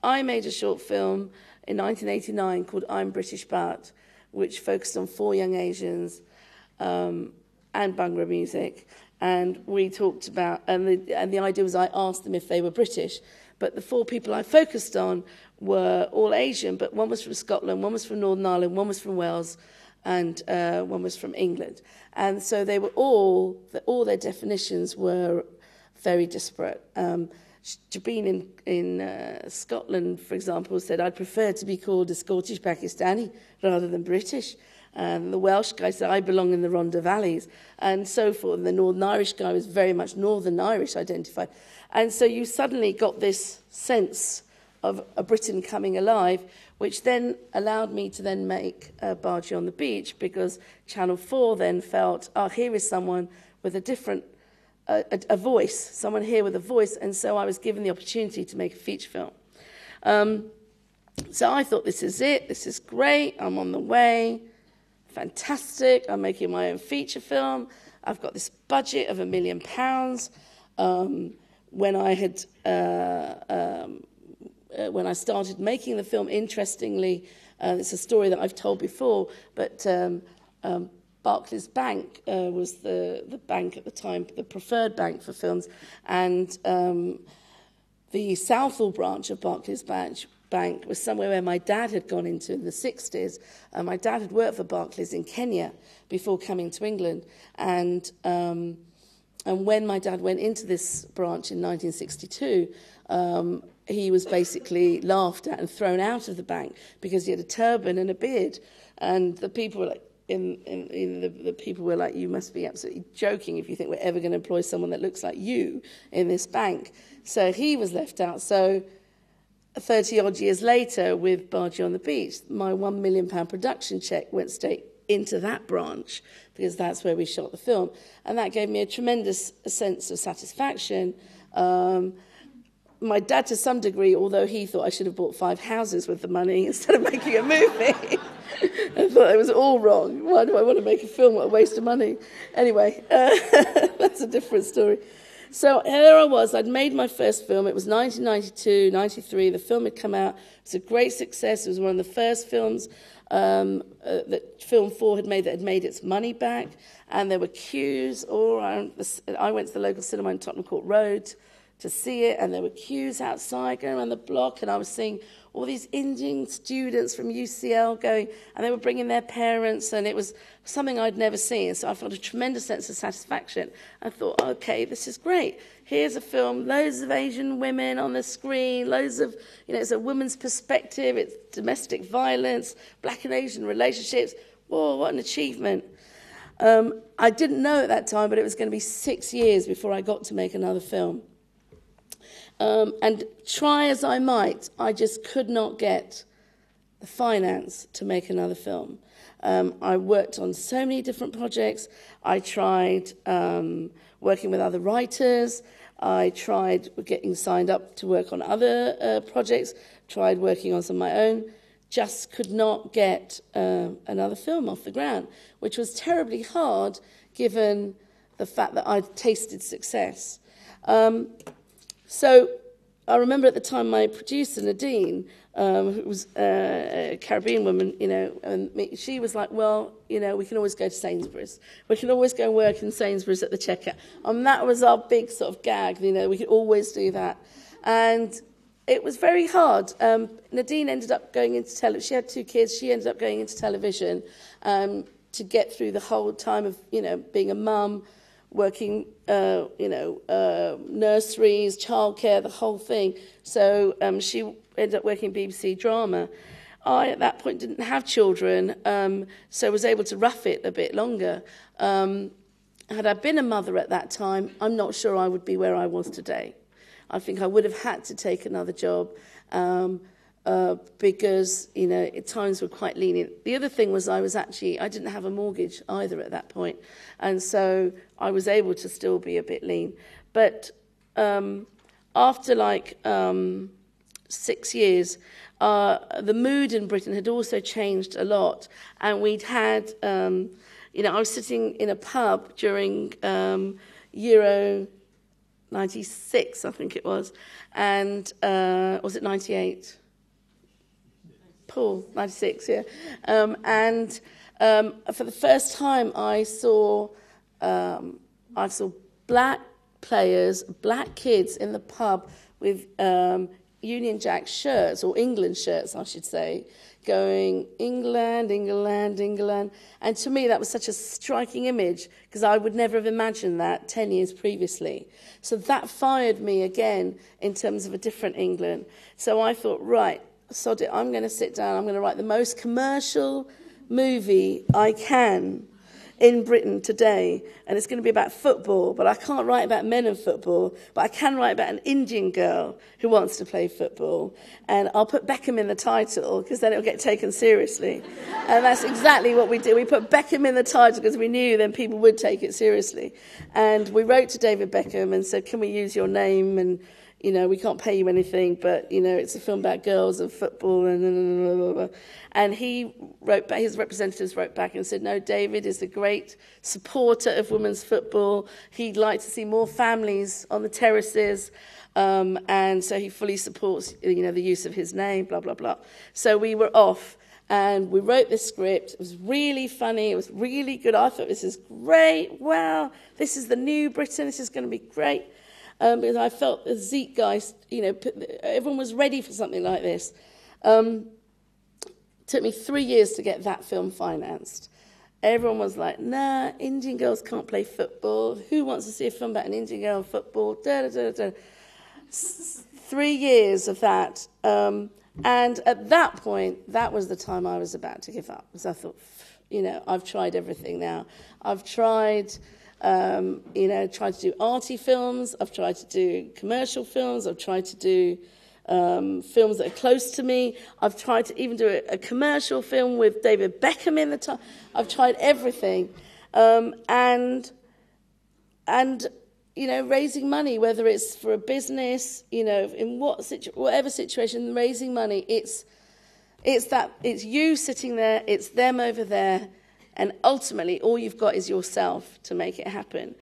I made a short film in 1989 called I'm British But, which focused on 4 young Asians and Bhangra music. And we talked about, and the idea was I asked them if they were British. But the 4 people I focused on were all Asian, but one was from Scotland, one was from Northern Ireland, one was from Wales, and one was from England. And so they were all their definitions were very disparate. Jabeen in Scotland, for example, said, I'd prefer to be called a Scottish Pakistani rather than British. And the Welsh guy said, I belong in the Rhondda Valleys, and so forth. And the Northern Irish guy was very much Northern Irish identified. And so you suddenly got this sense of a Britain coming alive, which then allowed me to then make Bhaji on the Beach, because Channel 4 then felt, oh, here is someone with a different a voice, someone here with a voice, and so I was given the opportunity to make a feature film. So I thought, this is it, this is great, I'm on the way, fantastic, I'm making my own feature film, I've got this budget of £1 million. When I started making the film, interestingly, it's a story that I've told before, but Barclays Bank was the bank at the time, the preferred bank for films, and the Southall branch of Barclays Bank was somewhere where my dad had gone into in the 60s. My dad had worked for Barclays in Kenya before coming to England, and when my dad went into this branch in 1962, he was basically laughed at and thrown out of the bank because he had a turban and a beard, and the people were like, the people were like, you must be absolutely joking if you think we're ever going to employ someone that looks like you in this bank. So he was left out. So 30-odd years later, with Bhaji on the Beach, my £1 million production cheque went straight into that branch, because that's where we shot the film. And that gave me a tremendous sense of satisfaction. My dad, to some degree, although he thought I should have bought 5 houses with the money instead of making a movie, I thought it was all wrong. Why do I want to make a film? What a waste of money. Anyway, that's a different story. So here I was. I'd made my first film. It was 1992, 93. The film had come out. It was a great success. It was one of the first films that Film 4 had made that had made its money back. And there were queues all around. I went to the local cinema in Tottenham Court Road to see it, and there were queues outside going around the block, and I was seeing all these Indian students from UCL going, and they were bringing their parents, and it was something I'd never seen. So I felt a tremendous sense of satisfaction. I thought, okay, this is great. Here's a film, loads of Asian women on the screen, loads of, it's a woman's perspective, it's domestic violence, black and Asian relationships. Whoa, what an achievement. I didn't know at that time, but it was going to be 6 years before I got to make another film. And try as I might, I just could not get the finance to make another film. I worked on so many different projects. I tried working with other writers. I tried getting signed up to work on other projects, tried working on some of my own. Just could not get another film off the ground, which was terribly hard given the fact that I'd tasted success. So I remember at the time my producer, Nadine, who was a Caribbean woman, and she was like, well, we can always go to Sainsbury's. We can always go and work in Sainsbury's at the checkout. And that was our big sort of gag, we could always do that. And it was very hard. Nadine ended up going into television. She had 2 kids. She ended up going into television to get through the whole time of, being a mum, working, nurseries, childcare, the whole thing. So she ended up working BBC drama. I, at that point, didn't have children, so was able to rough it a bit longer. Had I been a mother at that time, I'm not sure I would be where I was today. I think I would have had to take another job because, times were quite lenient. The other thing was I didn't have a mortgage either at that point. And so I was able to still be a bit lean. But after 6 years, the mood in Britain had also changed a lot. And we'd had, I was sitting in a pub during Euro 96, I think it was. And was it 98? Paul, 96, yeah. And for the first time, I saw black players, black kids in the pub with Union Jack shirts, or England shirts, I should say, going, England, England, England. And to me, that was such a striking image, because I would never have imagined that 10 years previously. So that fired me again in terms of a different England. So I thought, right, sod it, I'm going to sit down, I'm going to write the most commercial movie I can in Britain today, and it's going to be about football, but I can't write about men and football, but I can write about an Indian girl who wants to play football, and I'll put Beckham in the title, because then it'll get taken seriously. And that's exactly what we did. We put Beckham in the title because we knew then people would take it seriously. And we wrote to David Beckham and said, can we use your name? And you know, we can't pay you anything, but, you know, it's a film about girls and football. And he wrote back, his representatives wrote back and said, no, David is a great supporter of women's football. He'd like to see more families on the terraces. And so he fully supports, you know, the use of his name, blah, blah, blah. So we were off and we wrote this script. It was really funny. It was really good. I thought, this is great. Wow, this is the new Britain. This is going to be great. Because I felt the zeitgeist, you know, everyone was ready for something like this. Took me 3 years to get that film financed. Everyone was like, nah, Indian girls can't play football. Who wants to see a film about an Indian girl and football? 3 years of that. And at that point, that was the time I was about to give up. Because I thought, you know, I've tried everything now. I've tried... tried to do arty films, I've tried to do commercial films, I've tried to do films that are close to me, I've tried to even do a commercial film with David Beckham in the time. I've tried everything. And you know, raising money, whether it's for a business, you know, in whatever situation, raising money, it's you sitting there, it's them over there, and ultimately, all you've got is yourself to make it happen.